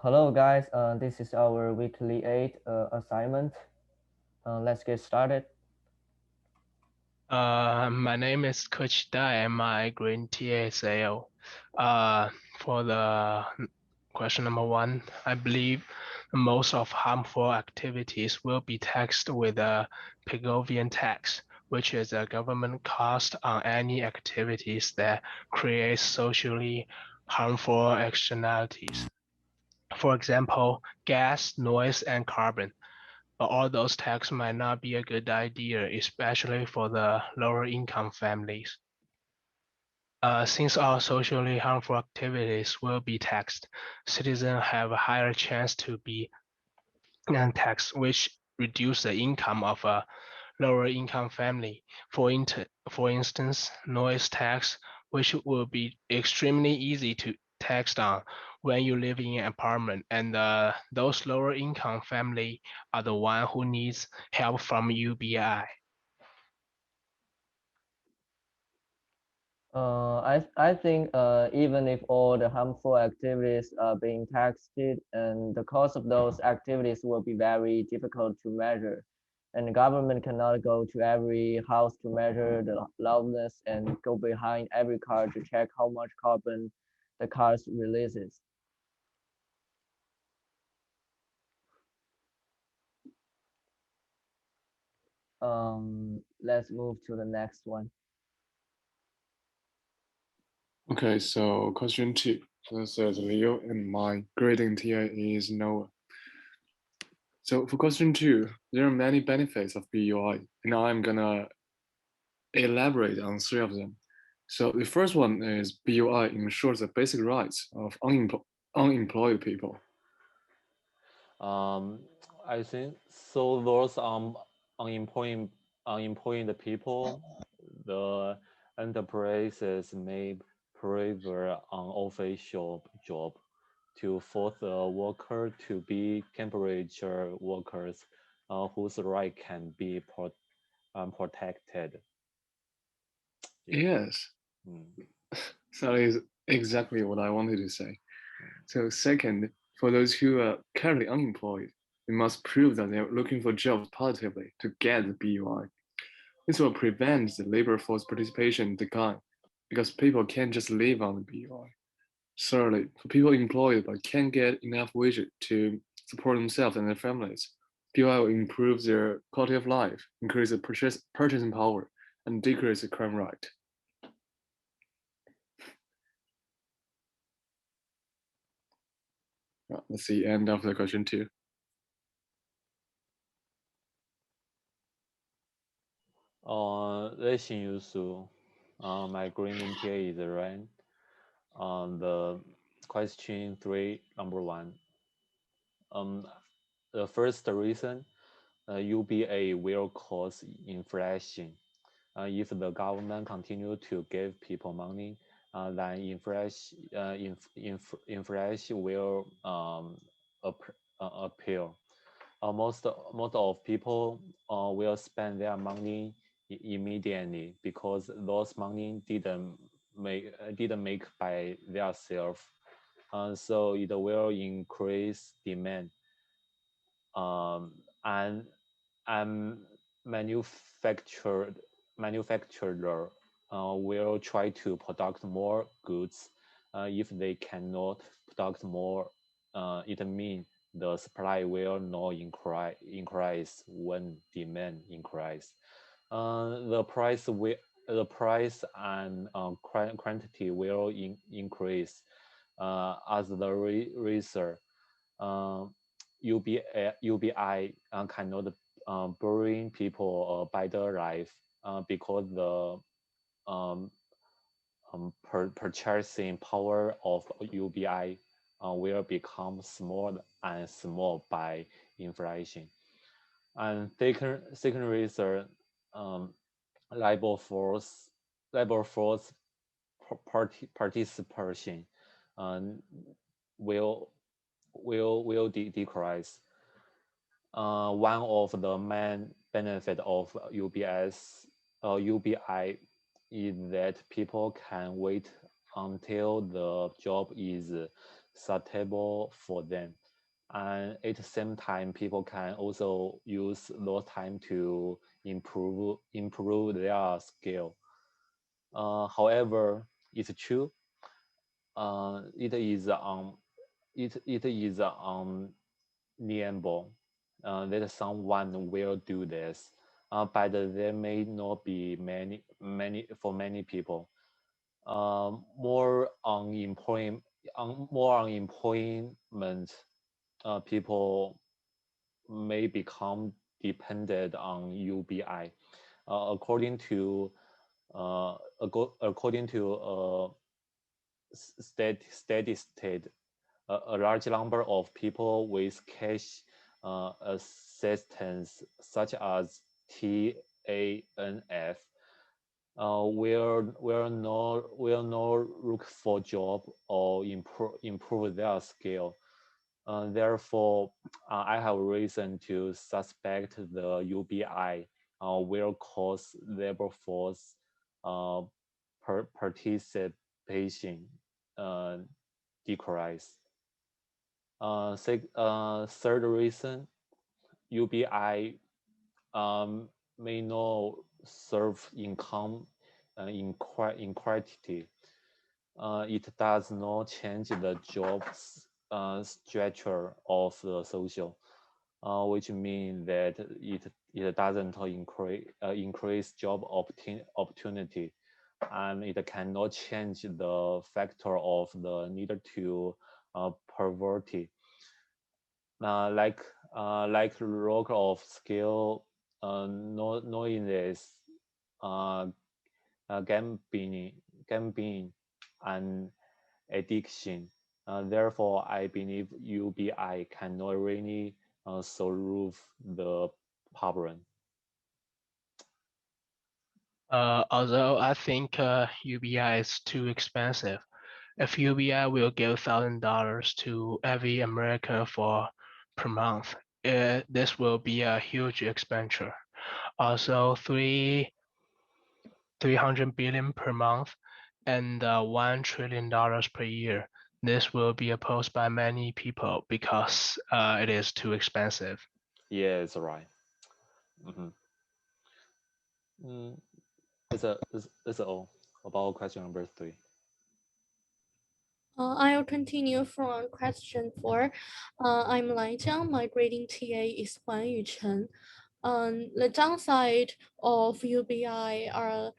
Hello guys, this is our weekly 8 assignment. Let's get started. My name is Keqi Dai and my grade TSAO. For the question number one, I believe most of harmful activities will be taxed with a Pagovian tax, which is a government cost on any activities that create socially harmful externalities. For example, gas, noise, and carbon. But all those taxes might not be a good idea, especially for the lower income families. Since all socially harmful activities will be taxed, citizens have a higher chance to be taxed, which reduce the income of a lower income family. For instance, noise tax, which will be extremely easy to tax on when you live in an apartment, and those lower income family are the one who needs help from UBI. I think even if all the harmful activities are being taxed, and the cost of those activities will be very difficult to measure, and the government cannot go to every house to measure the loudness and go behind every car to check how much carbon the cars releases. Let's move to the next one. Okay, so question 2. This is Leo and my grading TA is Noah. So for question 2, there are many benefits of BUI, and I'm gonna elaborate on 3 of them. So the first one is BUI ensures the basic rights of unemployed people. Um, I think so. Those unemployed unemployed people, the enterprises may prefer an official job to force the worker to be temperature workers, whose right can be protected. Yeah. Yes, Mm. that is exactly what I wanted to say. So second, for those who are currently unemployed, they must prove that they're looking for jobs positively to get the BUI. This will prevent the labor force participation decline because people can't just live on the BUI. Thirdly, for people employed but can't get enough wages to support themselves and their families, BUI will improve their quality of life, increase the purchasing power, and decrease the crime rate. That's the end of the question 2. Lai Xinyu Su, my green NTA is right. On the question 3, number 1. Um, the first reason, UBA will cause inflation. If the government continue to give people money, then inflation will appear. Most of people will spend their money immediately because those money didn't make by themselves. So it will increase demand. Um, and and manufactured manufacturer will try to produce more goods. If they cannot produce more, it means the supply will not increase when demand increase. The price and quantity will increase as the research. Uh, UBI cannot bring people a better life because the um, purchasing power of UBI will become small and small by inflation. And second reason, um, labor force labor force participation um, will decrease. One of the main benefit of UBI is that people can wait until the job is suitable for them. And at the same time, people can also use those time to improve their skill. However, it's true. It is undeniable that someone will do this, but there may not be many people. More unemployment people may become dependent on UBI. According to statistic, a large number of people with cash assistance, such as TANF, will not look for job or improve their skill. Therefore, I have reason to suspect the UBI will cause labor force participation decrease. Third reason, UBI may not serve income inequality. It does not change the job structure of the social, which means that it doesn't increase job opportunity, and it cannot change the factor of the need to poverty. Like lack of skill, knowingness, gambling, and addiction. Therefore, I believe UBI cannot really solve the problem. Although I think UBI is too expensive. If UBI will give $1,000 to every American per month, this will be a huge expenditure. Also, 300 billion per month and $1 trillion per year. This will be opposed by many people because it is too expensive. Yeah, it's right. It's all about question number 3. I'll continue from question 4. I'm Lai Jiang. My grading TA is Huan Yuchen. The downside of UBI are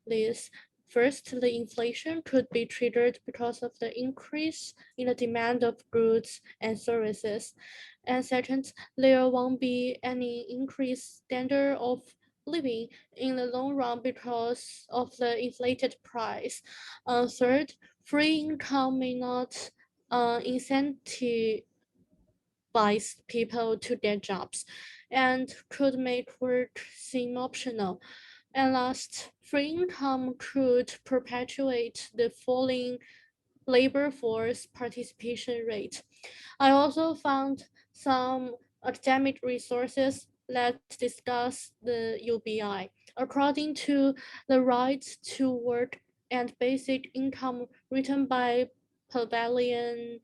this. First, the inflation could be triggered because of the increase in the demand of goods and services. And second, there won't be any increased standard of living in the long run because of the inflated price. Third, free income may not incentivize people to get jobs and could make work seem optional. And last, free income could perpetuate the falling labor force participation rate. I also found some academic resources that discuss the UBI. According to the Right to Work and Basic Income written by Pagovian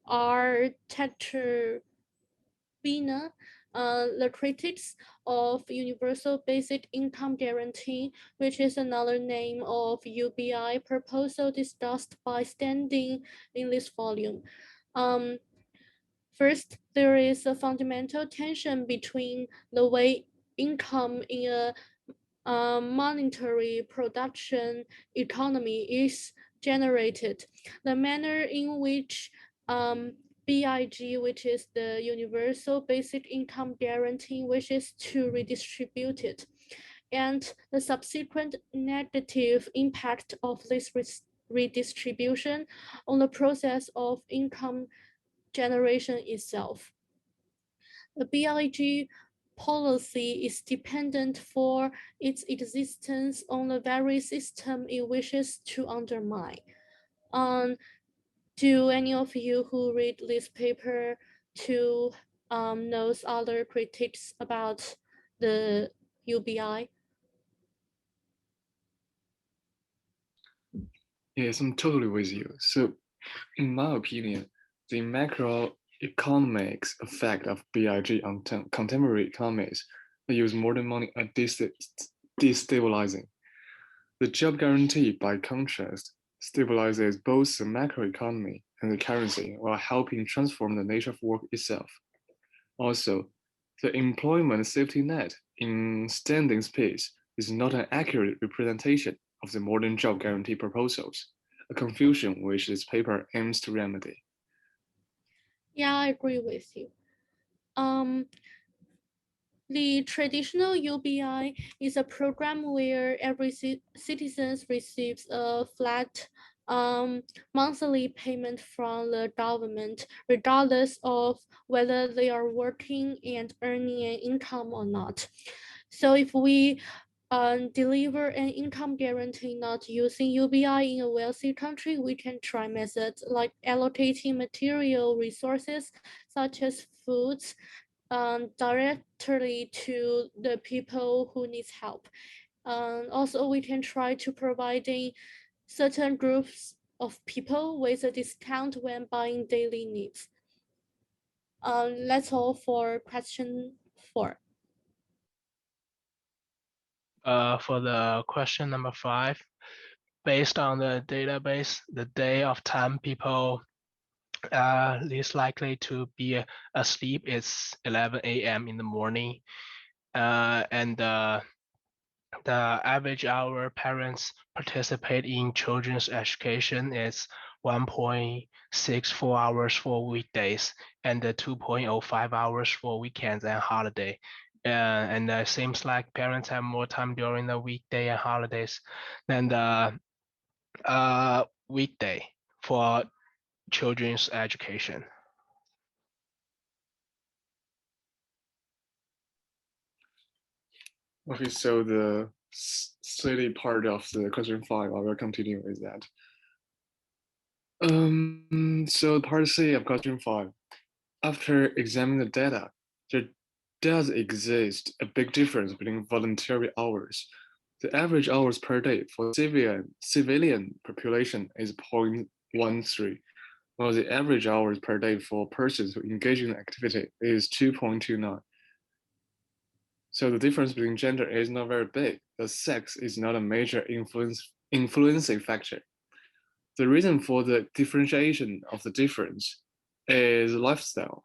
Architecture Bina, the critics of Universal Basic Income Guarantee, which is another name of UBI proposal discussed by standing in this volume. First, there is a fundamental tension between the way income in a monetary production economy is generated, the manner in which BIG, which is the Universal Basic Income Guarantee, wishes to redistribute it, and the subsequent negative impact of this redistribution on the process of income generation itself. The BIG policy is dependent for its existence on the very system it wishes to undermine. Do any of you who read this paper to knows other critics about the UBI? Yes, I'm totally with you. So In my opinion, the macroeconomics effect of BIG on contemporary economies that use modern money are destabilizing. The job guarantee, by contrast, stabilizes both the macroeconomy and the currency while helping transform the nature of work itself. Also, the employment safety net in standing space is not an accurate representation of the modern job guarantee proposals, a confusion which this paper aims to remedy. Yeah, I agree with you. The traditional UBI is a program where every citizen receives a flat monthly payment from the government, regardless of whether they are working and earning an income or not. So if we deliver an income guarantee not using UBI in a wealthy country, we can try methods like allocating material resources such as foods directly to the people who needs help. Also, we can try to providing certain groups of people with a discount when buying daily needs. That's all for question 4. For the question number 5, based on the database, the day of time people least likely to be asleep is 11 a.m. in the morning, and the average hour parents participate in children's education is 1.64 hours for weekdays and 2.05 hours for weekends and holiday. And it seems like parents have more time during the weekday and holidays than the weekday for children's education. Okay, so the silly part of the question 5, I will continue with that. So part C of question 5. After examining the data, there does exist a big difference between voluntary hours. The average hours per day for civilian population is 0.13, while the average hours per day for persons who engage in activity is 2.29. So the difference between gender is not very big. The sex is not a major influencing factor. The reason for the differentiation of the difference is lifestyle.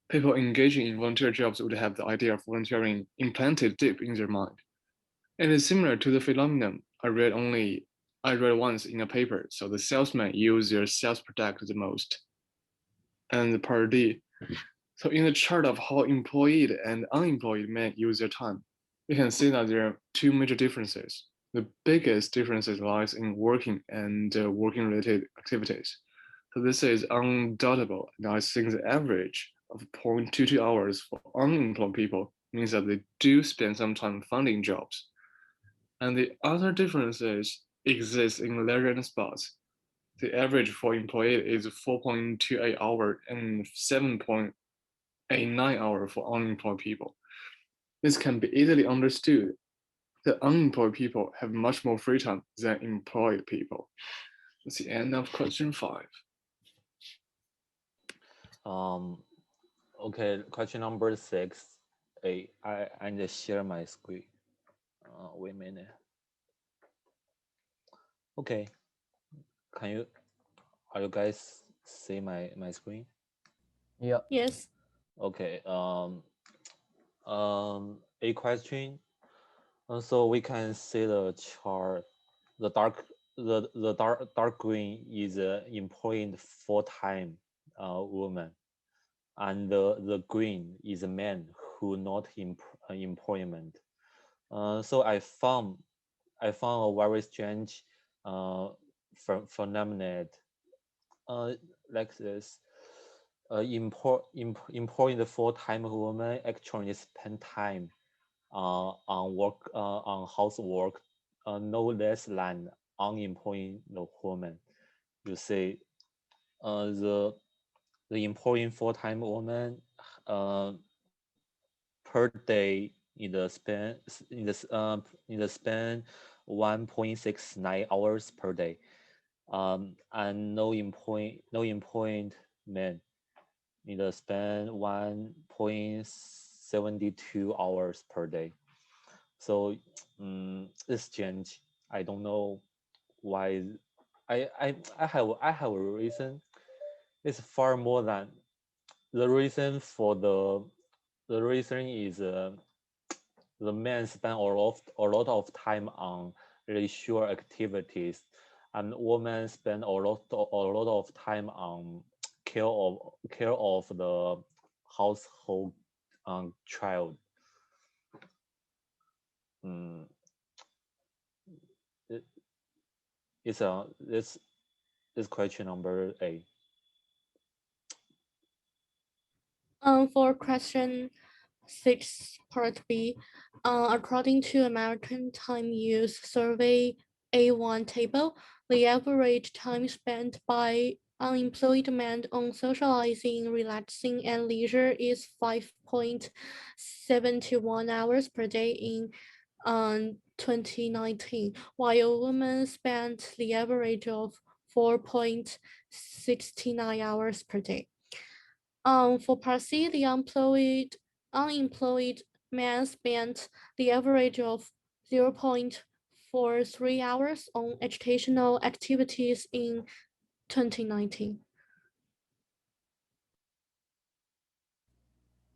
People engaging in volunteer jobs would have the idea of volunteering implanted deep in their mind. It is similar to the phenomenon I read once in a paper. So the salesmen use their sales product the most. And part D. So in the chart of how employed and unemployed men use their time, you can see that there are two major differences. The biggest differences lies in working and working-related activities. So this is undoubtable, and I think the average of 0.22 hours for unemployed people means that they do spend some time finding jobs. And the other differences exist in leisure and sports. The average for employed is 4.28 hours and 7.89 hours for unemployed people. This can be easily understood. The unemployed people have much more free time than employed people. That's the end of question 5. Okay, question number 6. I just share my screen. Wait a minute. Okay, are you guys see my screen? Yeah. Yes. Okay. A question. So we can see the chart. The dark green is employed full-time woman, and the green is a man who not employment. So I found a very strange phenomenon like this. Employing the full-time woman actually spend time on work on housework no less than unemployed woman. You see, the employing full-time woman per day in the span 1.69 hours per day, and no employed men need to spend 1.72 hours per day. So it's change. I don't know why. I have a reason. It's far more than the reason for the reason is the men spend a lot of time on leisure activities, and women spend a lot of time on care of the household child. Mm, it, it's question number 8. For question 6, part B, according to American Time Use Survey A1 table, the average time spent by unemployed men on socializing, relaxing, and leisure is 5.71 hours per day in 2019, while women spent the average of 4.69 hours per day. For part C, the unemployed man spent the average of 0.43 hours on educational activities in 2019.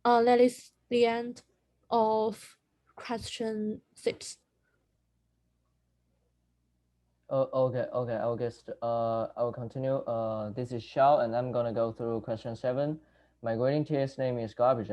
That is the end of question 6. Okay, I will continue. This is Xiao, and I'm gonna go through question 7. My grading TA's name is Garbage.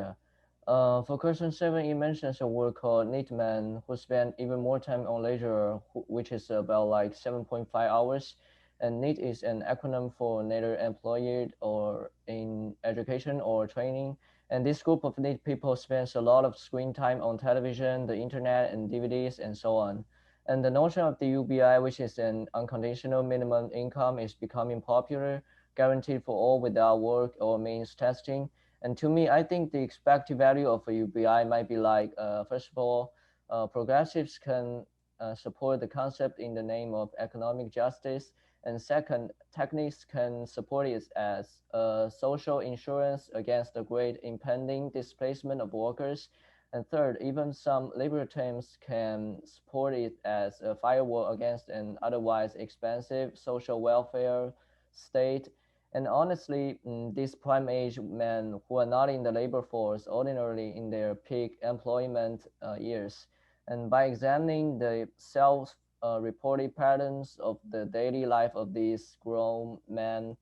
For question 7, it mentions a word called neatman, who spend even more time on leisure, which is about like 7.5 hours. And NEET is an acronym for neither employed or in education or training. And this group of NEET people spends a lot of screen time on television, the internet, and DVDs, and so on. And the notion of the UBI, which is an unconditional minimum income, is becoming popular, guaranteed for all without work or means testing. And to me, I think the expected value of a UBI might be like, first of all, progressives can support the concept in the name of economic justice. And second, techniques can support it as a social insurance against the great impending displacement of workers. And third, even some libertarians can support it as a firewall against an otherwise expensive social welfare state. And honestly, these prime age men who are not in the labor force ordinarily in their peak employment years. And by examining the self-reported patterns of the daily life of these grown men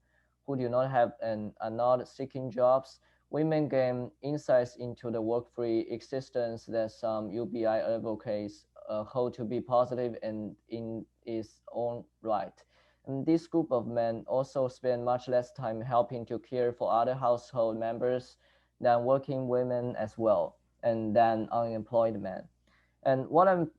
who do not have and are not seeking jobs, women gain insights into the work-free existence that some UBI advocates hold to be positive and in its own right. And this group of men also spend much less time helping to care for other household members than working women as well, and than unemployed men. And what I'm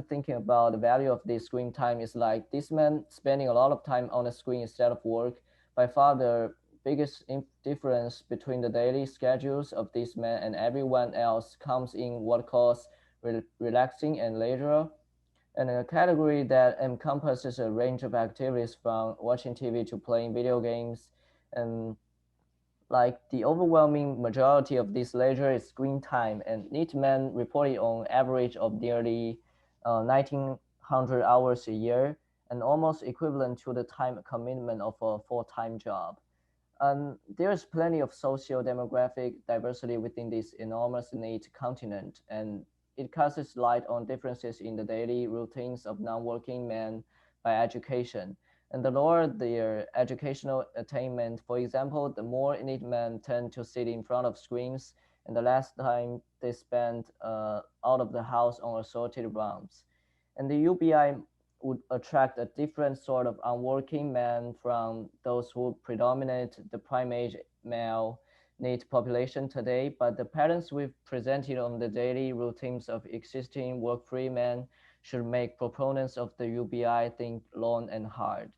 thinking about the value of this screen time is like this man spending a lot of time on the screen instead of work. By far the biggest difference between the daily schedules of this man and everyone else comes in what calls relaxing and leisure, and a category that encompasses a range of activities from watching TV to playing video games. And like the overwhelming majority of this leisure is screen time, and Neatman reported on average of nearly 1,900 hours a year, and almost equivalent to the time commitment of a full-time job. There's plenty of socio-demographic diversity within this enormous NEET continent, and it casts light on differences in the daily routines of non-working men by education. And the lower their educational attainment, for example, the more NEET men tend to sit in front of screens, and the less time they spend out of the house on assorted rounds. And the UBI would attract a different sort of unworking men from those who predominate the prime age male NEET population today, but the patterns we've presented on the daily routines of existing work-free men should make proponents of the UBI think long and hard.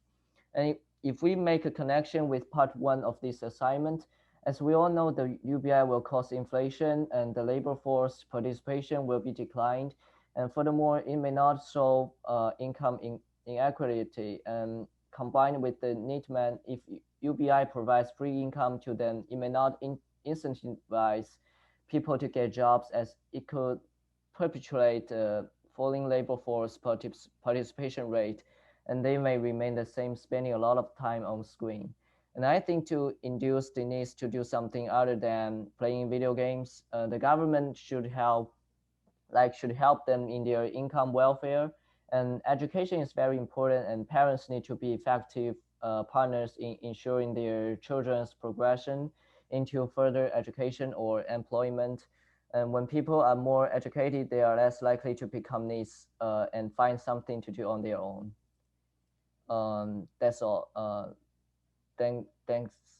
And if we make a connection with part 1 of this assignment, as we all know, the UBI will cause inflation and the labor force participation will be declined. And furthermore, it may not solve income inequality. And combined with the need man, if UBI provides free income to them, it may not incentivize people to get jobs, as it could perpetuate falling labor force participation rate, and they may remain the same, spending a lot of time on screen. And I think to induce the needs to do something other than playing video games, the government should help them in their income welfare. And education is very important, and parents need to be effective partners in ensuring their children's progression into further education or employment. And when people are more educated, they are less likely to become needs and find something to do on their own. That's all. Thanks